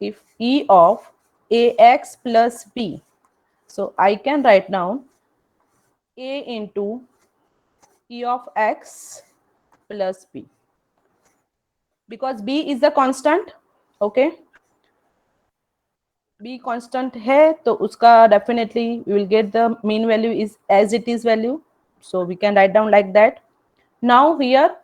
if E of AX plus B, so I can write down A into E of X plus B, because B is the constant. Okay, B constant है तो उसका definitely we will get the mean value is as it is value, so we can write down like that. Now here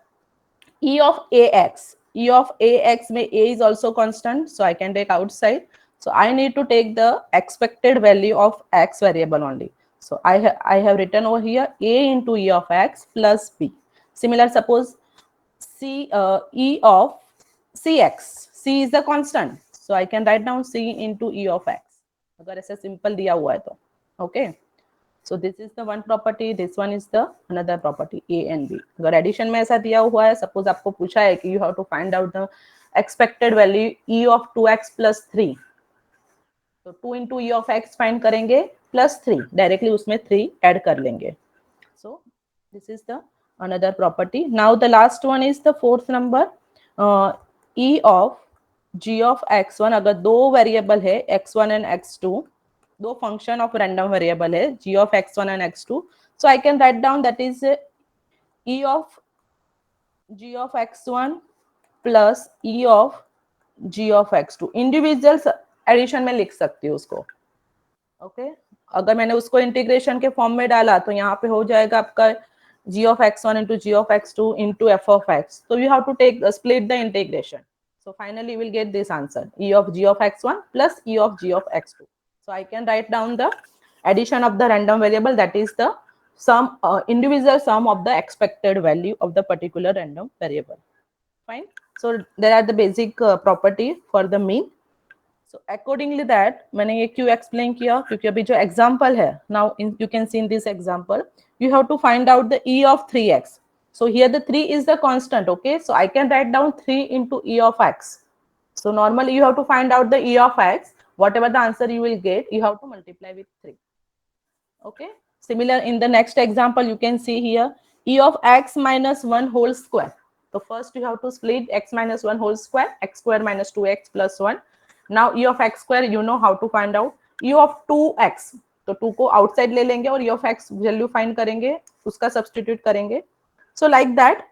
E of AX, E of AX may A is also constant, so I can take outside. So I need to take the expected value of X variable only. So I have written over here A into E of X plus B. Similar, suppose E of CX, C is the constant, so I can write down C into E of X. अगर ऐसे simple दिया हुआ है तो, okay. So this is the one property, this one is the another property, A and B. अगर addition में ऐसा दिया हुआ है, suppose आपको पूछा है कि you have to find out the expected value E of 2x plus 3, तो 2 into E of x find करेंगे plus 3, directly उसमें 3 add कर लेंगे. So this is the another property. Now the last one is the fourth number, E of G of x1. अगर दो variable है x1 and x2, दो function of random variable है G of x1 and x2, so I can write down that is E of G of x1 plus E of G of x2. Individual addition में लिख सकती हूँ उसको. Okay, अगर मैंने उसको इंटीग्रेशन के फॉर्म में डाला तो यहाँ पे हो जाएगा आपका g of x1 into g of x2 into f of x. So you have to take split the integration. So finally you will get this answer, E of g of x1 plus E of g of x2. So I can write down the addition of the random variable, that is the sum, individual sum of the expected value of the particular random variable. Fine. So there are the basic property for the mean. So accordingly that मैंने ये क्यों explain किया, क्योंकि अभी जो example है, now you can see in this example you have to find out the E of 3x. So here the 3 is the constant. Okay, so I can write down 3 into E of x. So normally you have to find out the E of x, whatever the answer you will get, you have to multiply with 3. Okay, similar in the next example you can see here E of x minus 1 whole square. So first you have to split x minus 1 whole square, x square minus 2x plus 1. Now E of x square you know how to find out. E of 2x, तो 2 को outside ले लेंगे और E of x value find करेंगे, उसका substitute करेंगे. So like that,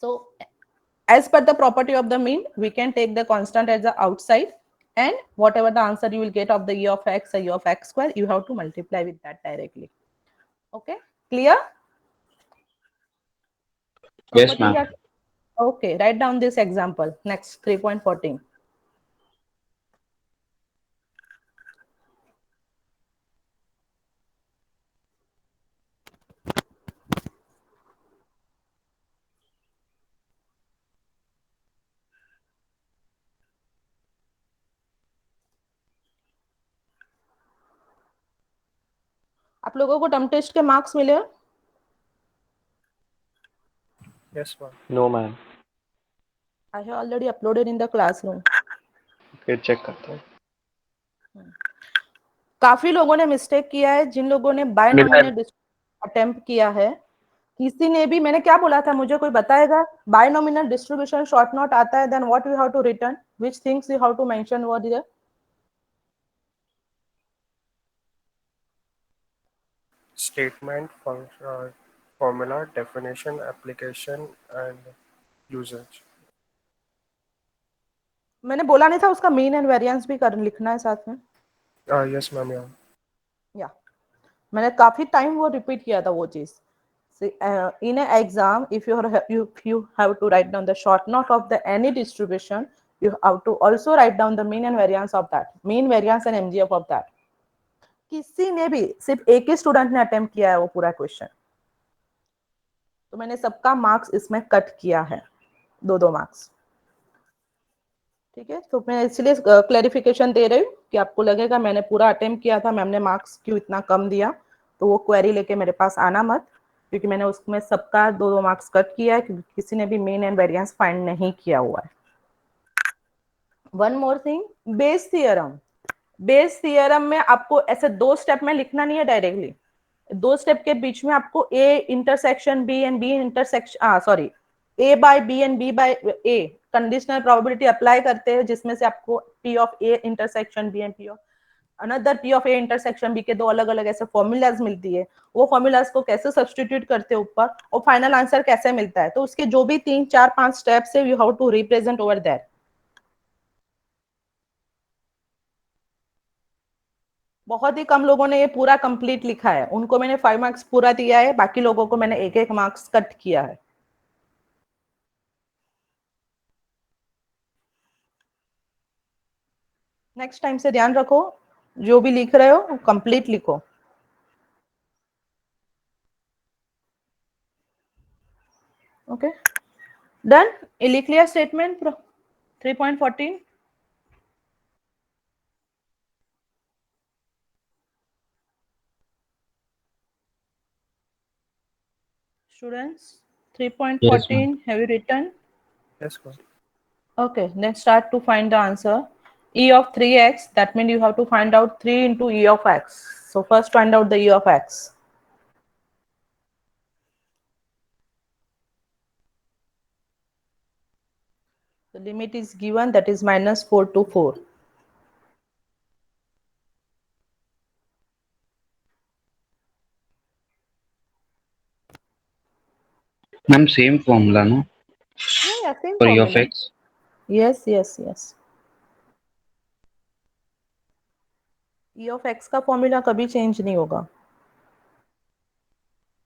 so as per the property of the mean we can take the constant as the outside, and whatever the answer you will get of the E of x or E of x square, you have to multiply with that directly. Okay, clear? Yes, Property ma'am. क्या? Okay, write down this example. Next 3.14. आप लोगों को term test के marks मिले? Yes, ma'am. No, ma'am. I have already uploaded in the classroom. फिर check करता हूँ. काफी लोगों ने मिस्टेक किया है, जिन लोगों ने बायनोमिनल अटेम्प्ट किया है. किसी ने भी, मैंने क्या बोला था, मुझे कोई बताएगा? बायनोमिनल डिस्ट्रीब्यूशन शॉर्ट नोट आता है, then what you have to return, which things you have to mention what is Statement, formula, definition, application, and usage. मैंने बोला नहीं था उसका मीन एंड वेरिएंस भी कर लिखना है साथ में? Yes, ma'am. Yeah. या मैंने काफी टाइम वो रिपीट किया था वो चीज. In an exam, if you have to write down the short note of the any distribution, you have to also write down the mean and variance of that, mean variance and mgf of that. किसी ने भी, सिर्फ एक ही student ने attempt किया है वो पूरा क्वेश्चन, तो मैंने सबका मार्क्स इसमें कट किया है, 2-2 मार्क्स. ठीक है, तो मैं इसलिए क्लैरिफिकेशन दे रही हूँ कि आपको लगेगा मैंने पूरा अटेम्प्ट किया था, मैम ने मार्क्स क्यों इतना कम दिया, तो वो क्वेरी लेके मेरे पास आना मत, क्योंकि मैंने उसमें सबका 2-2 मार्क्स कट किया है, क्योंकि किसी ने भी मीन एंड वेरिएंस फाइंड नहीं किया हुआ है. One more thing, base theorem. Base theorem में आपको ऐसे 2 स्टेप में लिखना नहीं है डायरेक्टली, 2 स्टेप के बीच में आपको A intersection B and B intersection, sorry, A by B and B by A conditional probability apply करते हैं, जिसमें से आपको P of A intersection B and P of another P of A intersection B के दो अलग अलग ऐसे फॉर्मूलाज मिलती है, वो फॉर्मूलाज को कैसे सब्सटीट्यूट करते हैं ऊपर और फाइनल आंसर कैसे मिलता है, तो उसके जो भी 3 4 5 स्टेप्स है, you have to represent over there. बहुत ही कम लोगों ने ये पूरा कंप्लीट लिखा है, उनको मैंने 5 मार्क्स पूरा दिया है, बाकी लोगों को मैंने 1 1 मार्क्स कट किया है। नेक्स्ट टाइम से ध्यान रखो, जो भी लिख रहे हो कंप्लीट लिखो। Okay done. ये लिख लिया statement 3.14। Students, Yes, ma'am. 3.14, have you written? Yes, ma'am. Okay, let's start to find the answer. E of 3x, that means you have to find out 3 into E of x. So first find out the E of x. The limit is given, that is -4 to 4. Ma'am, same formula, no? Yeah, same For E of formula. x. Yes, yes, yes. E of x का formula कभी change नहीं होगा।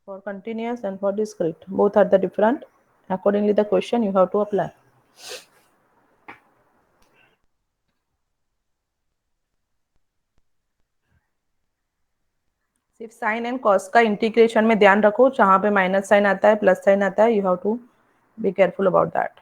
For continuous and for discrete, both are the different. Accordingly, the question you have to apply. सिर्फ sign and cos का integration में ध्यान रखो, जहां पे माइनस साइन आता है प्लस साइन आता है, you have to be careful about that.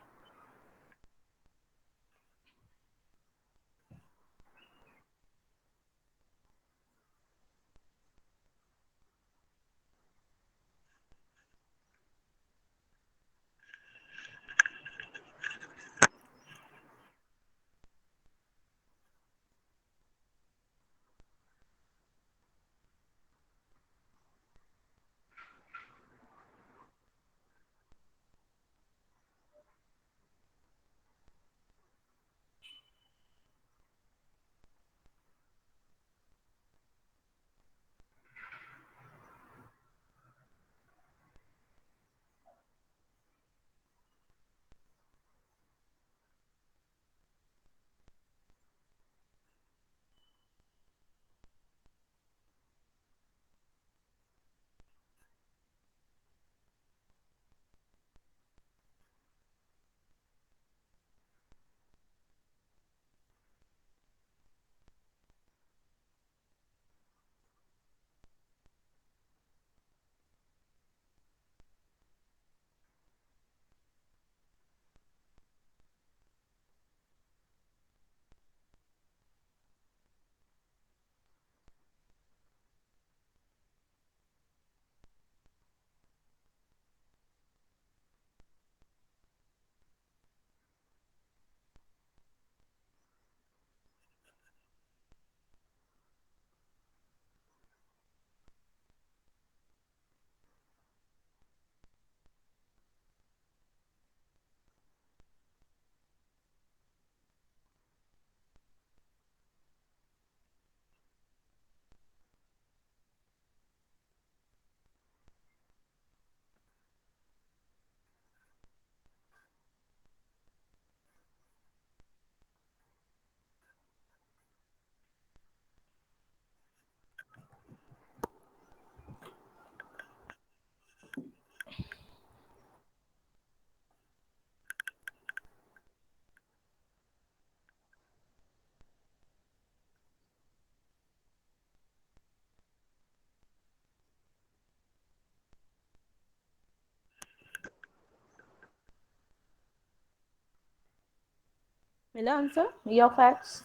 मिला answer e of x?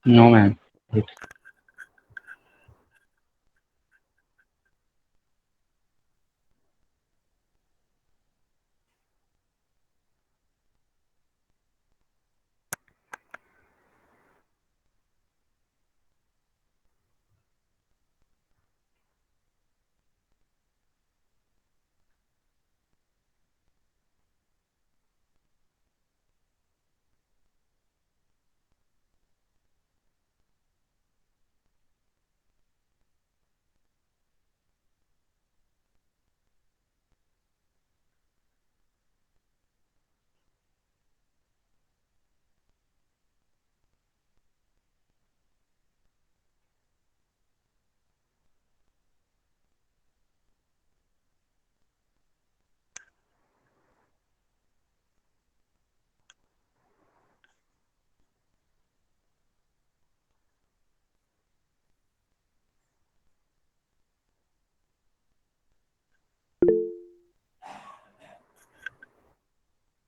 No, ma'am.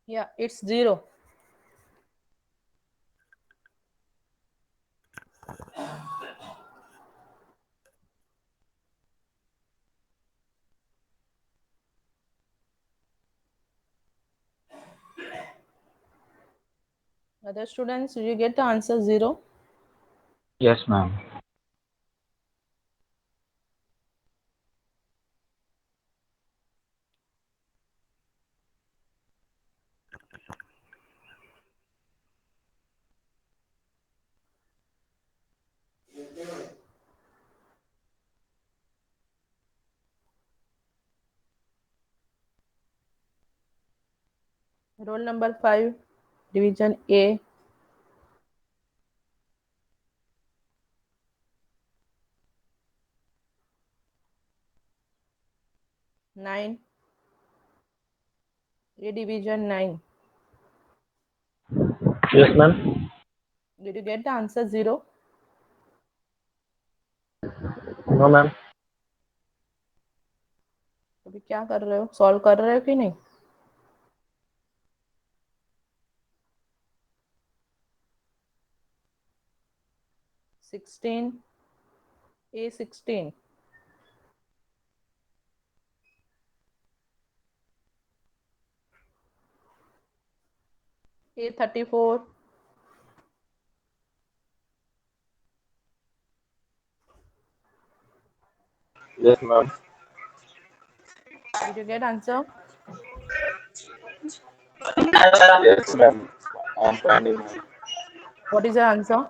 Yeah, it's 0. Other students, did you get the answer 0? Yes, ma'am. Roll number 5, division A. 9. A division 9. Yes, ma'am. Did you get the answer 0? No, ma'am. अभी क्या कर रहे हो, solve कर रहे हो कि नहीं? A16. A34. Yes, ma'am. Did you get answer? Yes, ma'am. I'm finding. What is your answer?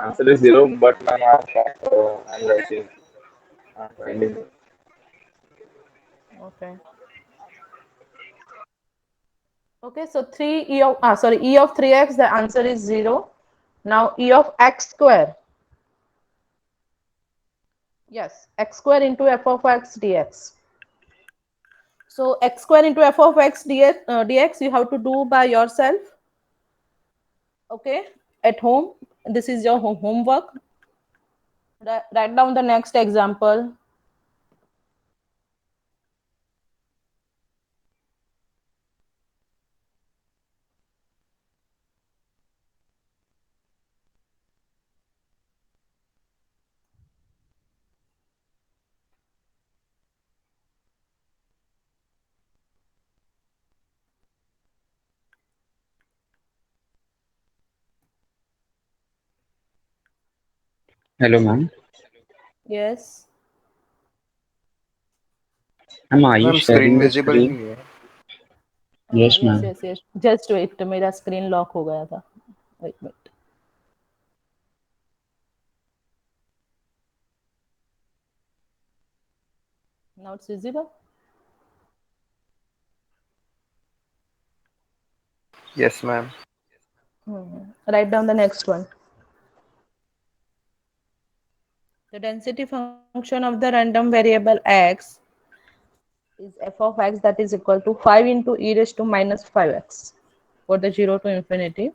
Answer is zero, but ma'am, I'm writing. I'm finding. Okay. Okay, so 3 e of e of 3x, the answer is 0. Now e of x square. Yes, x square into f of x dx. So x square into f of x dx you have to do by yourself. Okay, at home. This is your homework. Write down the next example. Hello, ma'am. Yes. Ma'am, are you ma'am screen sharing the visible screen? नहीं है. Yes, Yes, ma'am. yes, yes. Just wait. मेरा screen lock हो गया था. Wait. Now it's visible. Yes, ma'am. Write down the next one. The density function of the random variable x is f of x, that is equal to 5 into e raised to minus 5x for the 0 to infinity,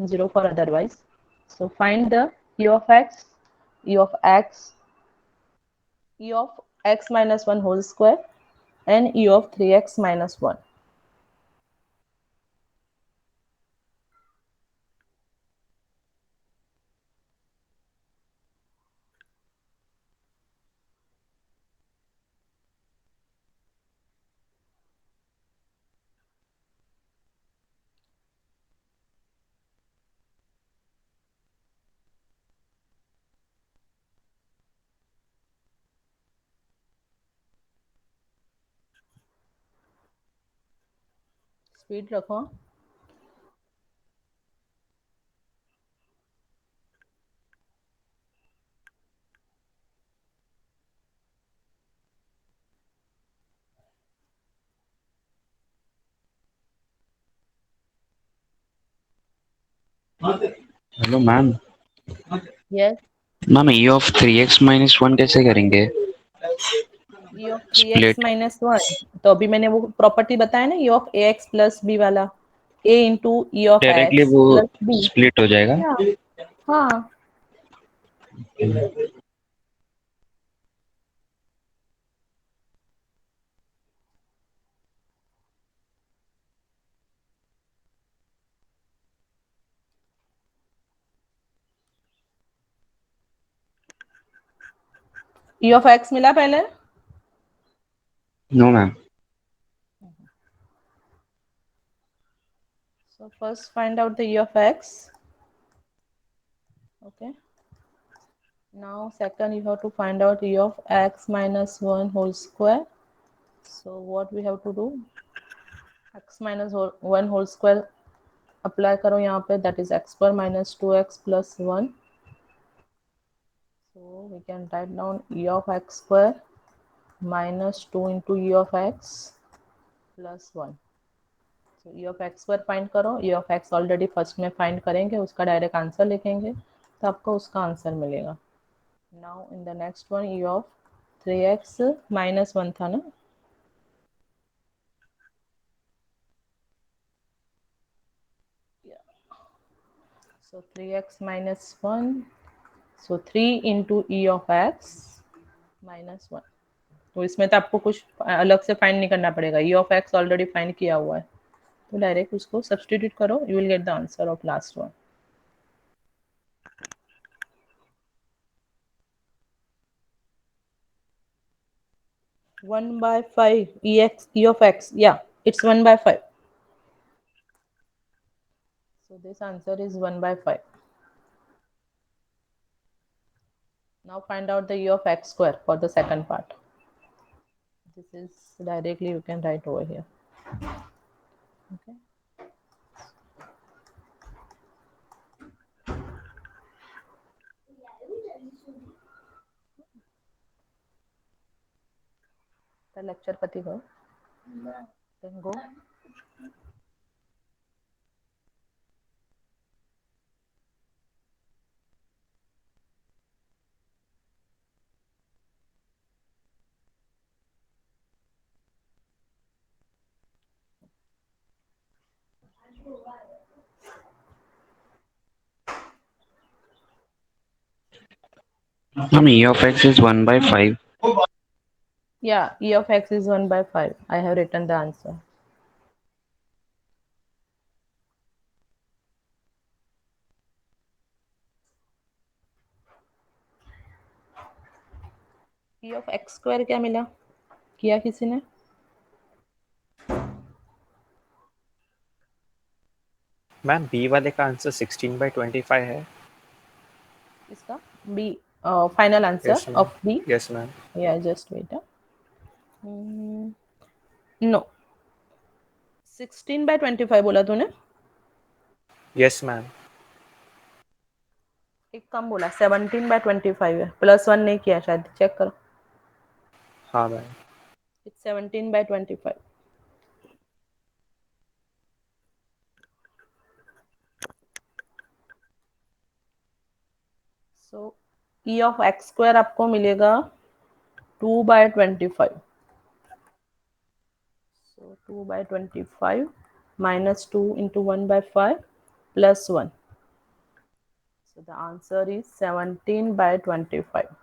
0 for otherwise. So find the e of x, e of x, e of x minus 1 whole square, and e of 3x minus 1. Speed रखो. Hello, ma'am. Yes. Ma'am e of 3x minus 1 कैसे करेंगे? e of 3x Split. minus 1. तो अभी मैंने वो property बताया ना, e of ax plus b वाला, a into e of directly x वो plus b. स्प्लिट हो जाएगा. Yeah. हाँ. E of x मिला पहले? No, ma'am. So first find out the E of x. Okay. Now second you have to find out E of x minus 1 whole square. So what we have to do? X minus 1 whole square apply करो यहाँ पे, that is x square minus 2x plus 1. So we can write down E of x square minus 2 into E of x plus 1. So E of x square find करो. E of x already first में find करेंगे, उसका direct answer लिखेंगे तो आपको उसका answer मिलेगा. Now in the next one E of 3x minus 1 था ना? So 3x minus 1. So 3 into E of x minus 1. तो इसमें तो आपको कुछ अलग से फाइंड नहीं करना पड़ेगा. E of x already find किया हुआ है, तो डायरेक्ट उसको सब्स्टिट्यूट करो. You will get the answer of last one. One by 5 E of x. Yeah, it's 1 by 5. So this answer is 1 by 5. Now find out the E of x square for the second part. This is directly you can write over here. Okay. The lecture pati go. Then go. Ma'am, E of x is 1 by 5. Yeah, E of x is 1 by 5. I have written the answer. E of x square क्या मिला? किया किसी ने? Ma'am B वाले का answer 16/25 है. इसका B final answer Yes, ma'am. of B. Yes, ma'am. Yeah, just wait. No. 16/25 बोला तूने? Yes, ma'am. एक कम बोला. 17/25 है. +1 नहीं किया शायद. चेक करो. हाँ ma'am. It's 17/25. So E of x square आपको मिलेगा 2/25. So 2/25 minus 2 into 1 by 5 plus 1. So the answer is 17/25.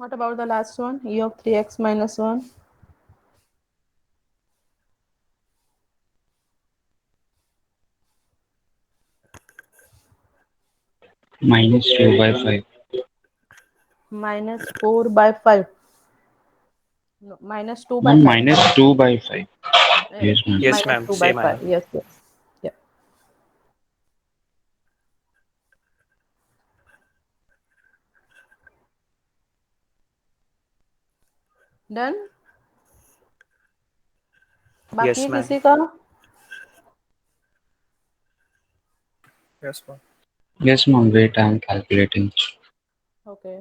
What about the last one? E of 3x minus 1. Minus 2 by 5. Minus 4 by 5. No, minus 2 by Ma'am, 5. minus 2 by 5. Yes, ma'am. Yes, Minus ma'am. 2 by Same 5. I am. Yes, yes. Yeah. Done? बाकी Yes, ma'am. किसी का? Yes, ma'am. Yes, ma'am. Wait, I am calculating. Okay.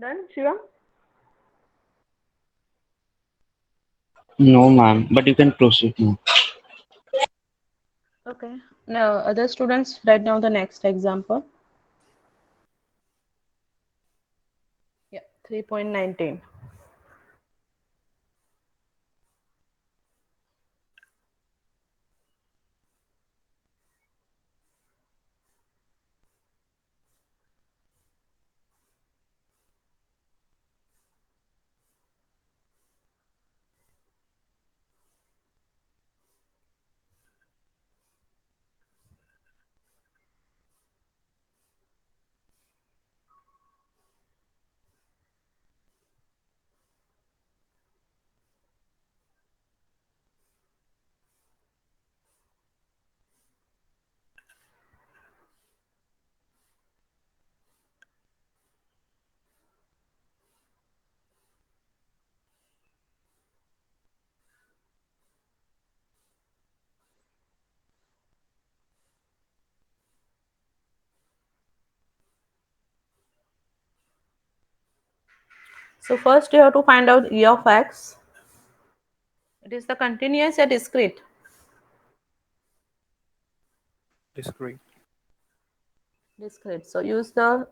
Done, Shivam? No, ma'am, but you can proceed now. Okay. Now, other students, write down the next example. Yeah, 3.19. So first you have to find out E of x. It is the continuous or discrete? Discrete. Discrete. So use the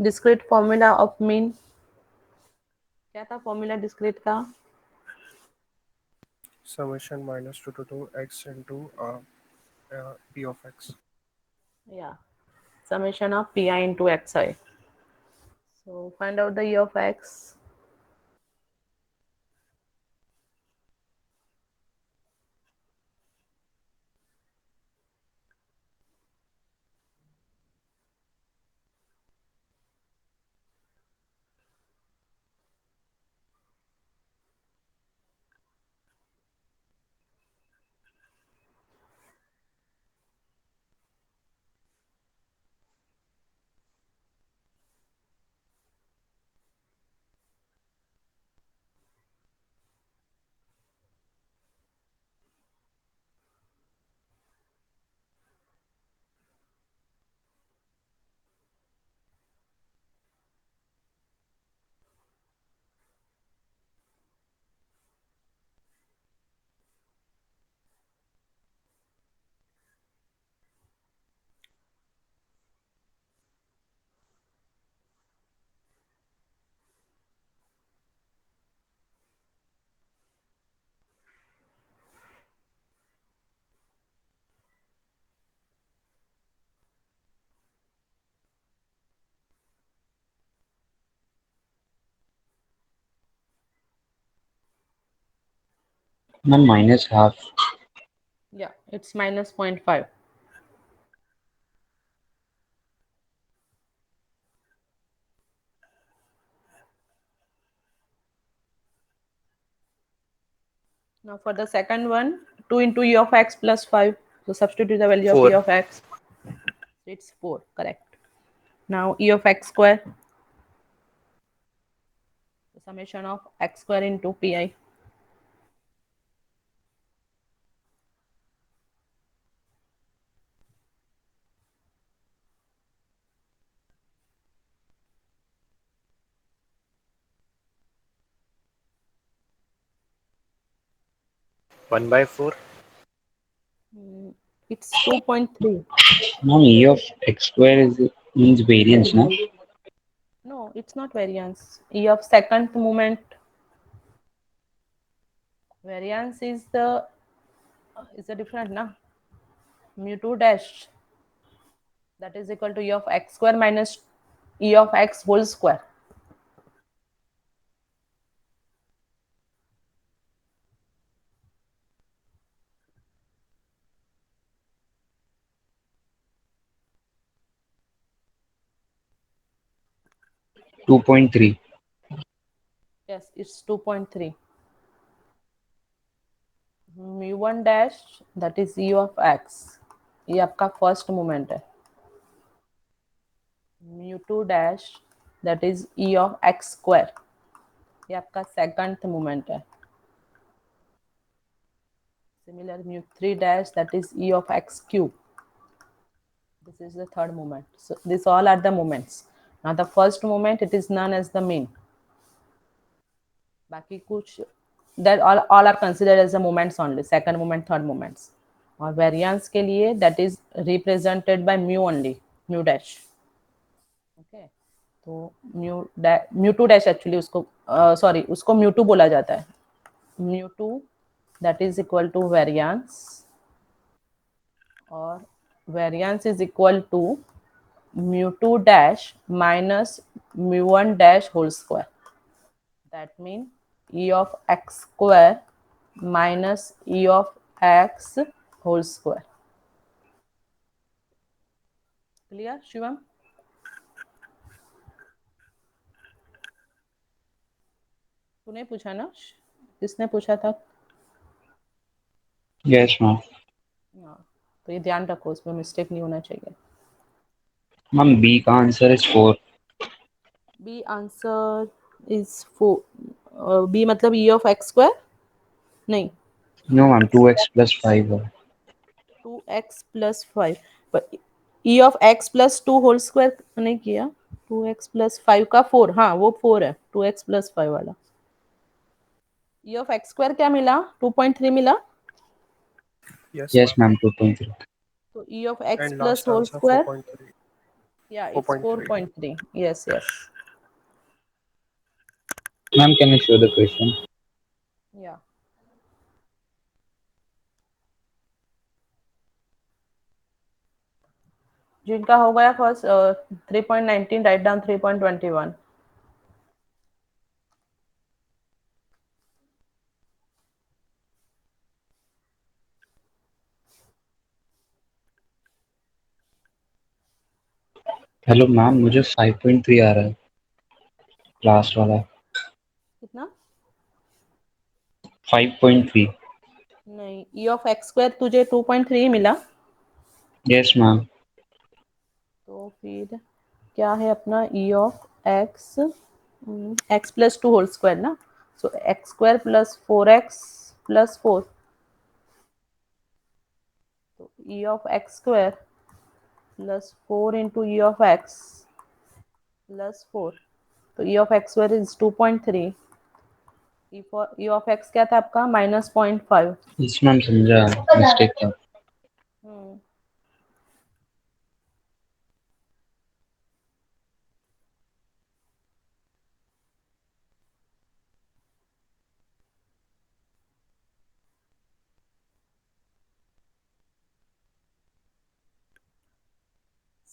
discrete formula of mean. क्या था formula discrete का? Summation minus 2 to 2 x into p of x. Yeah. Summation of pi into xi. So find out the E of x. Ma'am, minus half. Yeah, it's minus 0.5. Now for the second one, 2 into E of x plus 5. So substitute the value of E 4. of x. It's 4, correct. Now E of x square. The summation of x square into pi. One by 4. It's 2.3. Ma'am, E of x square is means variance, no? No, it's not variance. E of second moment. Variance is the different, na? Mu 2 dash. That is equal to E of x square minus E of x whole square. Two point three. Yes, it's 2.3. Mu 1 dash, that is E of x. ये आपका first moment है. Mu 2 dash, that is E of x square. ये आपका second moment है. Similar mu 3 dash, that is E of x cube. This is the third moment. So these all are the moments. Now the first moment, it is known as the mean. बाकी कुछ that all are considered as the moments only, second moment, third moments. और variance के लिए that is represented by mu only, mu dash. Okay. तो mu two dash actually उसको sorry उसको mu two बोला जाता है. mu two that is equal to variance, और variance is equal to mu2 dash minus mu1 dash whole square. That means e of x square minus e of x whole square. Clear, Shivam? तूने पूछा ना? किसने पूछा था? Yes, ma'am. हाँ, तो ये ध्यान रखो, उसमें मिस्टेक नहीं होना चाहिए. Ma'am, B का answer is 4. B answer is 4. B मतलब e of x square? नहीं, No, ma'am, 2x plus 5 है. 2x plus 5. पर e of x plus 2 whole square नहीं किया. 2x plus 5 का 4. हाँ, वो 4 है. 2x plus 5 वाला. e of x square क्या मिला? 2.3 मिला. Yes, Yes, ma'am. ma'am, 2.3. तो e of x And plus last whole answer square. 4.3. Yeah, it's 4.3. 4.3. Yes, yes. Ma'am, can you show the question? Yeah. जिनका हो गया first 3.19 write down 3.21. Hello ma'am, मुझे 5.3 आ रहा है लास्ट वाला. कितना? 5.3. नहीं, e of x square तुझे 2.3 मिला. Yes, ma'am. तो फिर क्या है अपना e of x x plus 2 whole square ना. So x square plus 4x plus 4. तो e of x square plus 4 into e of x plus 4. तो e of x square is 2.3. e of x क्या था आपका? minus 0.5. Yes, ma'am, समझा. Mistake था.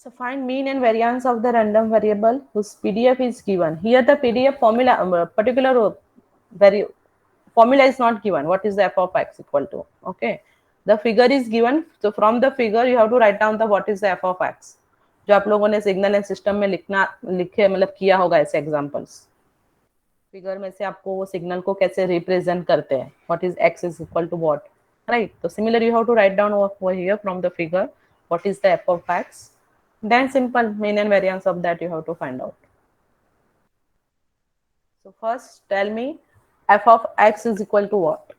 So find mean and variance of the random variable whose PDF is given. Here the PDF formula, particular formula is not given. What is the f of x equal to? Okay. The figure is given. So from the figure you have to write down the what is the f of x. जो आप लोगों ने signal and system में लिखे मतलब किया होगा ऐसे एग्जांपल्स. फिगर में से आपको वो सिग्नल को कैसे रिप्रेजेंट करते हैं. What is x is equal to what, right. तो similar you have to write down over here from the figure what is the f of x. Then simple mean and variance of that you have to find out. So first tell me f of x is equal to what?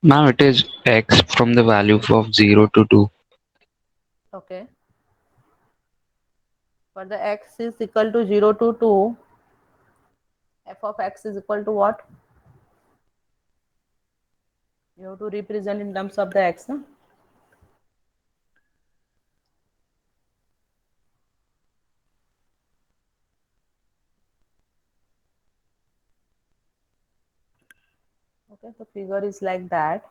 Now it is x from the value of 0 to 2. Okay. For the x is equal to 0 to 2, f of x is equal to what? You have to represent in terms of the x, no? Okay, the figure is like that.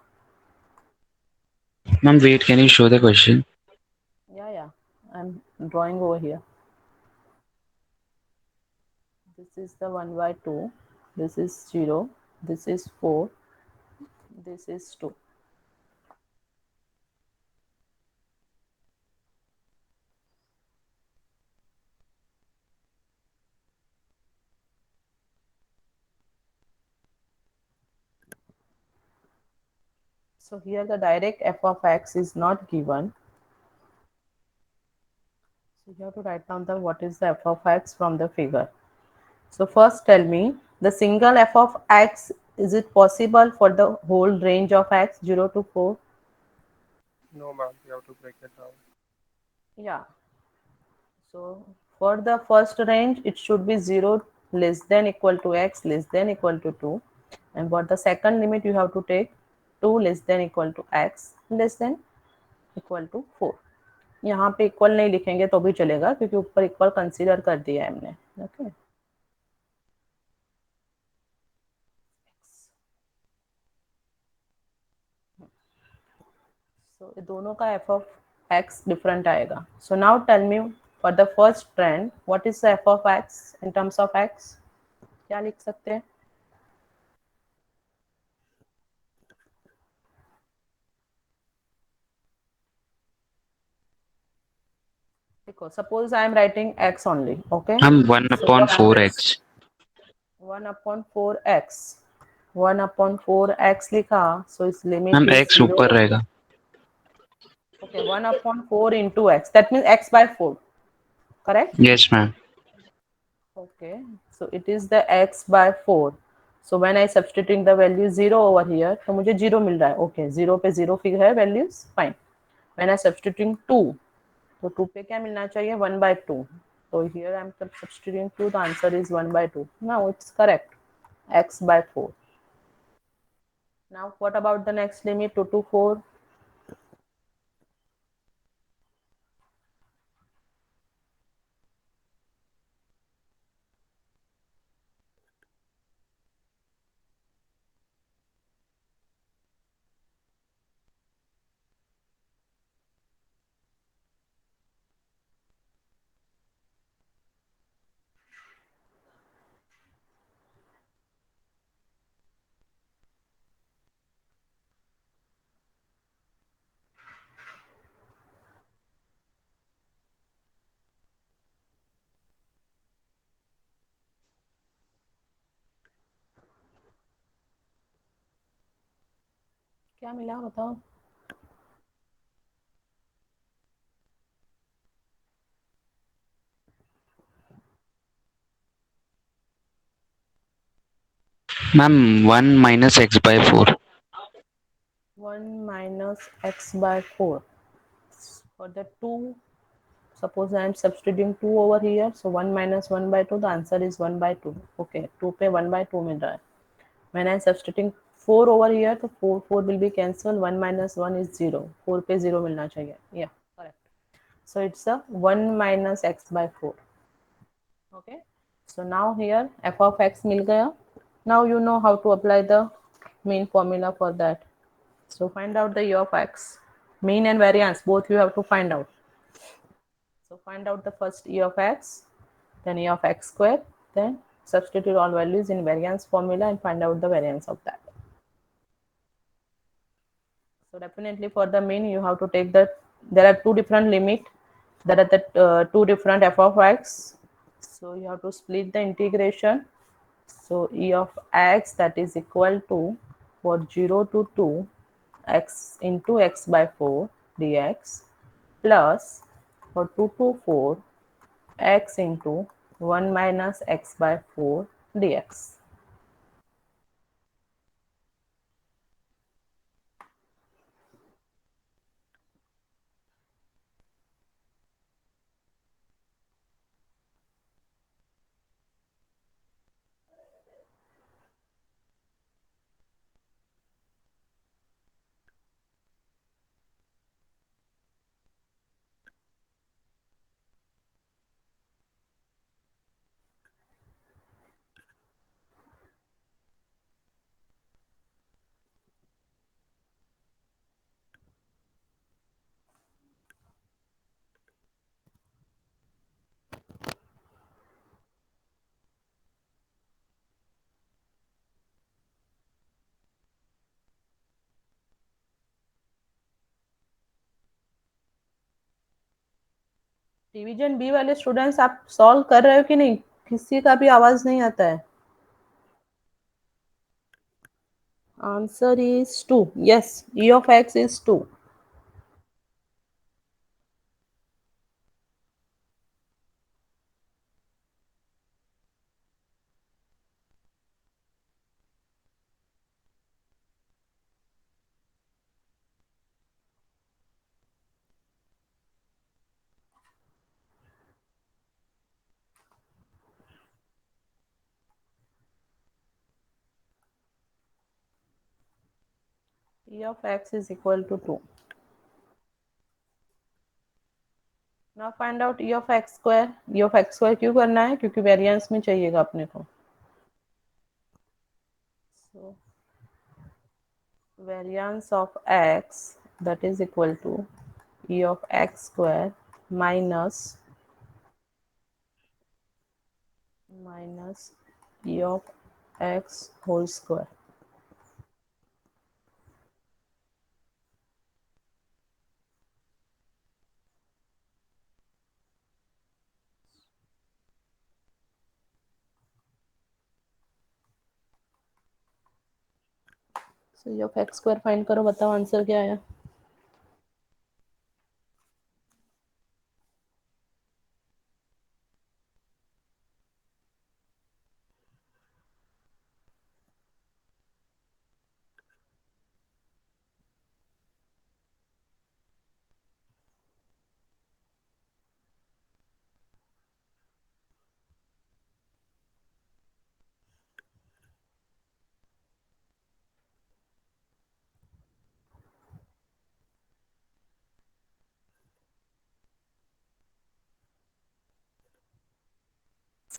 Ma'am, wait, can you show the question? Yeah, I'm drawing over here. This is the 1 by 2, this is 0, this is 4, this is 2. So here the direct f of x is not given. So you have to write down the what is the f of x from the figure. So first tell me the single f of x, is it possible for the whole range of x 0 to 4? No, ma'am. You have to break it down. Yeah. So for the first range it should be 0 less than equal to x less than equal to 2, and for the second limit you have to take 2 less than equal to x less than equal to 4. यहाँ पे equal नहीं लिखेंगे तो भी चलेगा क्योंकि ऊपर equal consider कर दिया है हमने. ओके. सो दोनों का एफ ऑफ एक्स डिफरेंट आएगा. So now tell me for the first trend what is the f of x in terms of x. क्या लिख सकते हैं? देखो suppose I am writing x only. Okay. Ma'am 1/4x. 1/4x. 1/4x लिखा. सो इस limit ma'am is x 0. ऊपर रहेगा. Okay, 1/4 into x. That means x by 4. Correct? Yes ma'am. Okay. So it is the x by 4. So when I substituting the value 0 over here, तो मुझे 0 मिल रहा है. Okay, 0 पे 0 figure है values. Fine. When I substituting 2, तो 2 पे क्या मिलना चाहिए? 1/2. So here I am substituting 2. The answer is 1/2. Now it's correct. X by 4. Now what about the next limit? 2 to 4. क्या मिला बताओ? Ma'am 1 minus x by 4. 1 minus x by 4. For the 2, suppose I am substituting 2 over here. So 1 minus 1 by 2, the answer is 1 by 2. Okay, 2 पे 1 by 2 मिल रहा है. When I am substituting 4 over here, तो 4 will be cancelled. 1 minus 1 is 0. 4 पे 0 मिलना चाहिए. Yeah, correct. So it's a 1 minus x by 4. Okay. So now here f of x मिल गया. Now you know how to apply the mean formula for that. So find out the e of x. Mean and variance, both you have to find out. So find out the first e of x, then e of x square, then substitute all values in variance formula and find out the variance of that. So definitely for the mean you have to take there are two different limit. There are the two different f of x. So you have to split the integration. So e of x that is equal to for 0 to 2 x into x by 4 dx plus for 2 to 4 x into 1 minus x by 4 dx. Division B वाले students आप solve कर रहे हो कि नहीं? किसी का भी आवाज नहीं आता है. Answer is 2. Yes, E of x is 2. E of x is equal to 2. Now find out E of x square. E of x square क्यों करना है? क्योंकि वेरिएंस में चाहिएगा अपने को. So variance of x, that is equal to E of x square minus E of x whole square. So E of x square find करो, बताओ आंसर क्या आया.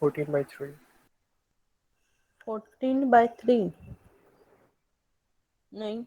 Fourteen by three 14/3. नहीं.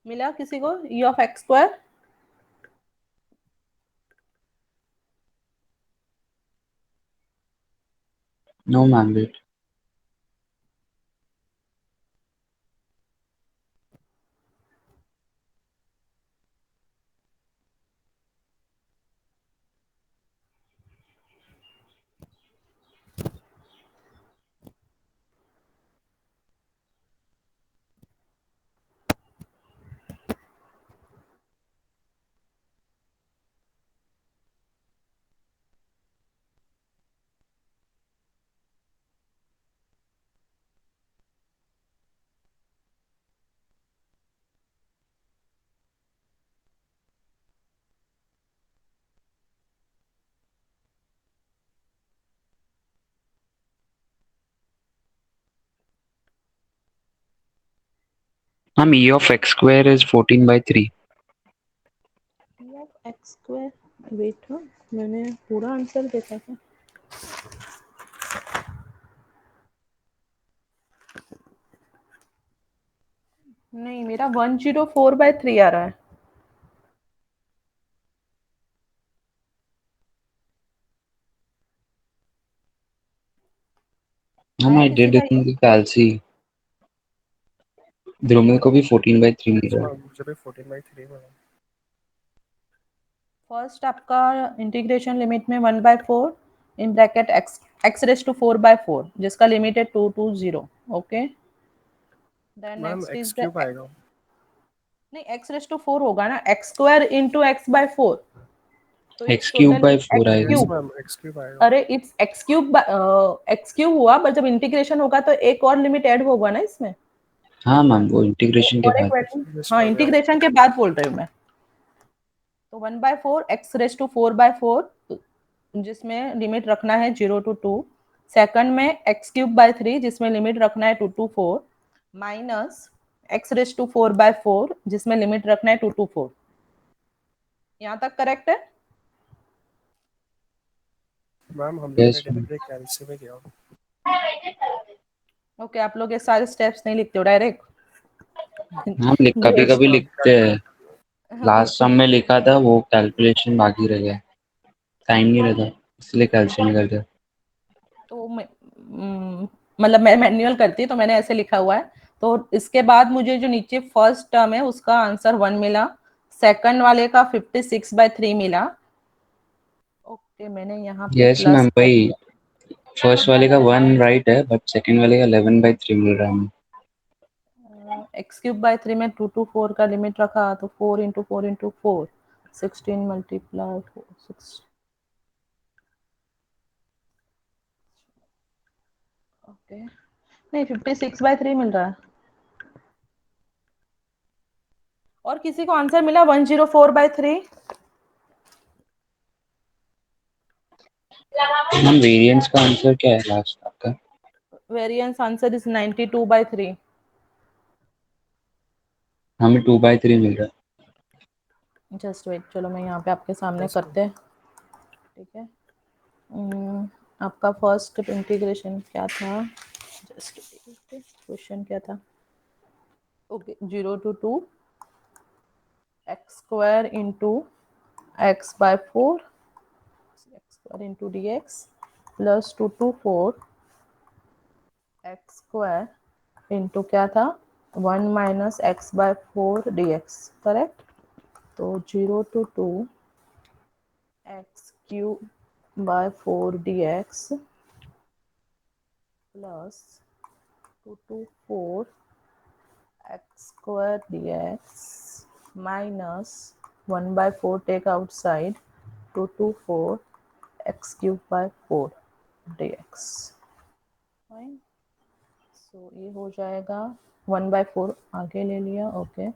मिला किसी को E of x square? No, ma'am. Wait. Ma'am, E of x square is 14/3. E of x square. Wait, मैंने पूरा आंसर देखा था. नहीं, मेरा 104/3 आ रहा है. Ma'am, I किसी did का it in the calci. Dhrumil को भी 14/3 मिला. मुझे भी 14/3 मिला. फर्स्ट आपका इंटीग्रेशन लिमिट में 1/4 in bracket x raise to 4/4 जिसका लिमिट है 2 to 0. Okay. Then ma'am next x is the cube आएगा. नहीं, x रेस टू 4 होगा ना. x square into x/4. तो एक्स क्यूब बाय 4 x आएगा यस ना? क्यूब। मैम, एक्स क्यूब आएगा। अरे इट्स x क्यूब हुआ, पर जब इंटीग्रेशन होगा तो एक और लिमिट ऐड होगा ना इसमें, हाँ मैम, वो इंटीग्रेशन के और एक बाद। वैल्यू। यस हाँ, मैम, यस। इंटीग्रेशन के बाद बोल रही हूँ मैं। तो 1/4 x⁴/4, जिसमें लिमिट रखना है 0 to 2। सेकंड में x³/3, जिसमें लिमिट रखना है 2 to 4, माइनस x⁴/4, जिसमें लिमिट रखना है 2 to 4। यहाँ तक करेक्ट है? मैम हम लोग ने यस मैम। डायरेक्ट कैलसी में किया। ओके, आप लोग ये सारे स्टेप्स नहीं लिखते हो डायरेक्ट? हम कभी यस कभी मैम, लिखते हैं। Last okay. सम में लिखा था, वो कैलकुलेशन बाकी रह गया, टाइम नहीं रहता, इसलिए कैलकुलेशन कर दिया। तो मतलब मैं मैन्युअल करती, तो मैंने ऐसे लिखा हुआ है। तो इसके बाद मुझे जो नीचे फर्स्ट टर्म है उसका आंसर 1 मिला, सेकंड वाले का 56/3 मिला। ओके, मैंने यहाँ पे यस प्लस मैम, कर वही दिया। फर्स्ट वाले का 1 राइट है, बट सेकंड वाले का 11/3 मिल रहा है हमें। x³/3 में 2 to 4 का लिमिट रखा, तो 4 × 4 × 4, 16 मल्टीप्लाई 6। ओके, नहीं 56/3 मिल रहा है। और किसी को आंसर मिला 104/3? मैम वेरिएंस का आंसर क्या है लास्ट आपका? Variance answer is 92/3। हमें 2/3 मिल रहा जस्ट वेट, चलो मैं यहाँ पे आपके सामने यस करते हैं, ठीक है। आपका फर्स्ट इंटीग्रेशन क्या था? जस्ट क्वेश्चन क्या था? Okay, 0 to 2 x² into x/4 x² into dx plus 2 to 4 x² into क्या था, 1 माइनस x/4 dx, करेक्ट। तो 0 to 2 x³/4 dx plus 2 to 4 x² dx minus 1/4 take outside, 2 to 4 x³/4 dx। Fine. सो ये हो जाएगा 1/4 आगे ले लिया, ओके।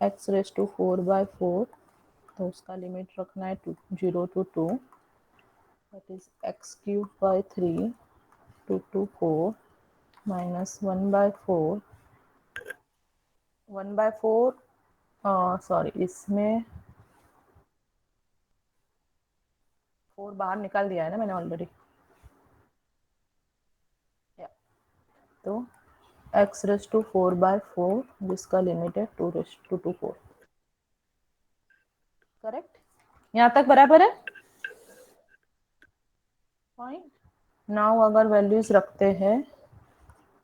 x⁴/4, तो उसका लिमिट रखना है 0 to 2, that is x³/3 2 to 4 minus 1/4 sorry, इसमें 4 बाहर निकाल दिया है ना मैंने ऑलरेडी। तो x⁴/4, जिसका लिमिट है 2 to 4। करेक्ट? यहाँ तक बराबर है? फाइन। नाउ अगर वैल्यूज रखते हैं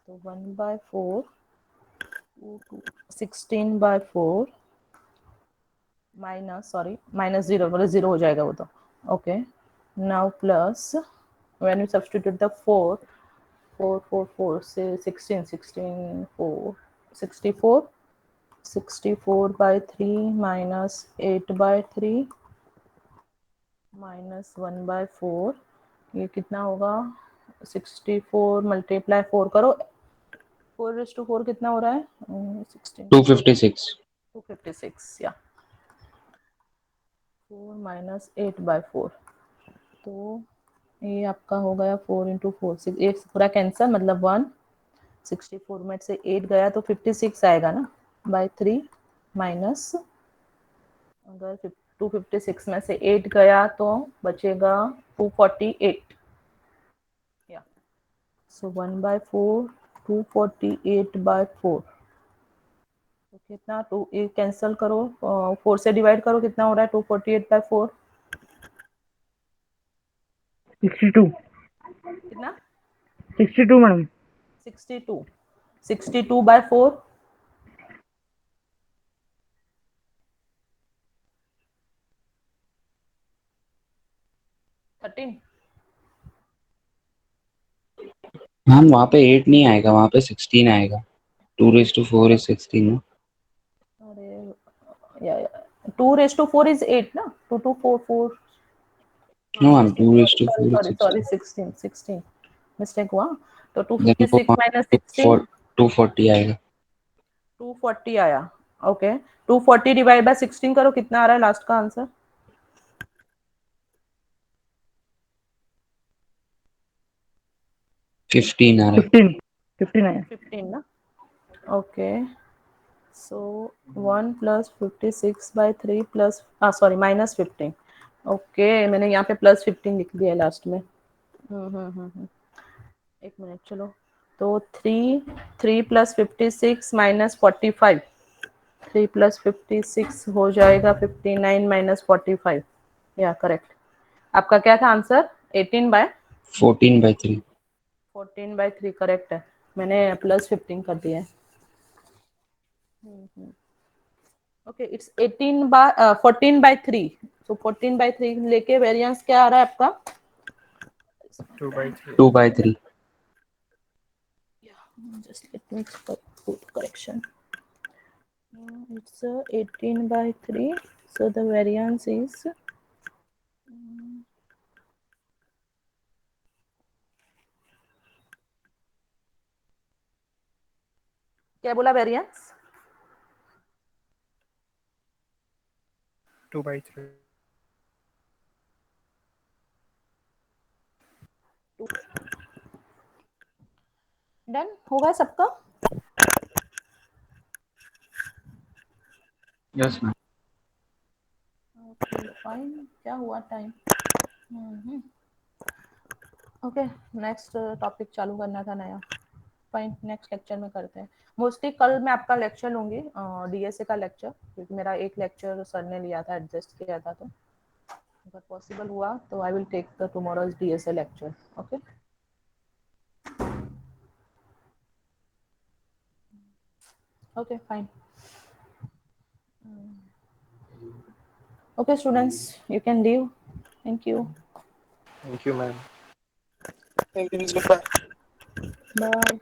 तो 1/4 16/4 माइनस, सॉरी माइनस 0, बोले 0 हो जाएगा वो तो, okay. Now plus when you substitute the 4 4 4 4 से 16 16 4 64 64/3 माइनस 8/3 माइनस 1/4, ये कितना होगा? 64 मल्टीप्लाई 4 करो, 4/4 कितना हो रहा है? 16 256। 256, या 4 माइनस 8/4। तो ये आपका हो गया 4 × 4 6, एक पूरा कैंसर, मतलब 1। 64 में से 8 गया तो 56 आएगा ना, बाय 3 माइनस, अगर 256 में से 8 गया तो बचेगा 248, या सो 1/4 248/4। तो कितना, 2 कैंसिल करो, 4 से डिवाइड करो, कितना हो रहा है 248/4? 62 कितना? 62 मैडम। 62 62/4 13। मैम वहाँ पे 8 नहीं आएगा, वहाँ पे 16 आएगा। 2/4 is 16 ना। अरे या 2/4 इज 8 ना, 2 2 4 4 No, I'm 2 raised to 4 is sorry 16. 16 mistake हुआ. तो Then वो 256 minus 16 240 आएगा. 240 आया. ओके 240 डिवाइड बाय 16 करो, कितना आ रहा है लास्ट का आंसर? 15 आ रहा है. 15 आया. 15 ना. Okay so 1 plus 56 by 3 plus sorry minus 15. Okay मैंने यहाँ पे प्लस 15 लिख दिया है लास्ट में. एक मिनट चलो. तो 3 प्लस 56 माइनस 45. 3 प्लस 56 हो जाएगा 59 माइनस 45. या करेक्ट. आपका क्या था आंसर? 18 बाय 14/3. 14/3 करेक्ट है. मैंने प्लस 15 कर दिया है. Okay it's 14/3. तो 14/3 लेके वेरिएंस क्या आ रहा है आपका? 2/3. 2/3. Just let me put correction. It's 18/3. So the variance is क्या बोला वेरिएंस? 2/3. डन होगा सबका? Yes, ma'am. Okay fine. क्या हुआ टाइम? ओके नेक्स्ट टॉपिक चालू करना था नया. फाइन नेक्स्ट लेक्चर में करते हैं. मोस्टली कल मैं आपका लेक्चर लूंगी डीएसए का लेक्चर, क्योंकि मेरा एक लेक्चर सर ने लिया था, एडजस्ट किया था. तो अगर पॉसिबल हुआ तो I will take the tomorrow's DSA lecture. Okay okay fine. Okay students, you can leave. Thank you. Thank you, ma'am. Thank you. Goodbye. Bye.